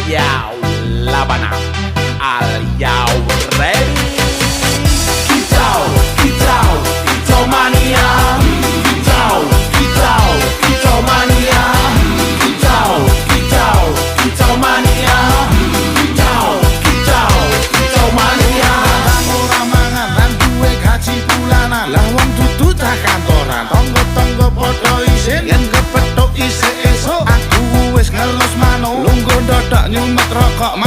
Yo, Labana, are you ready? Kicau, kicau, kicau mania. Kicau, kicau, kicau mania. Kicau, kicau, kicau mania. Kicau, kicau, kicau mania. Ora mangan lan duwe gaji bulanan, lah wong dudu cah kantoran. Tonggo-tonggo padha isin yen kepethuk isih esuk. Aku wis ngelus manuk, lungguh ndodok nyumet rokok.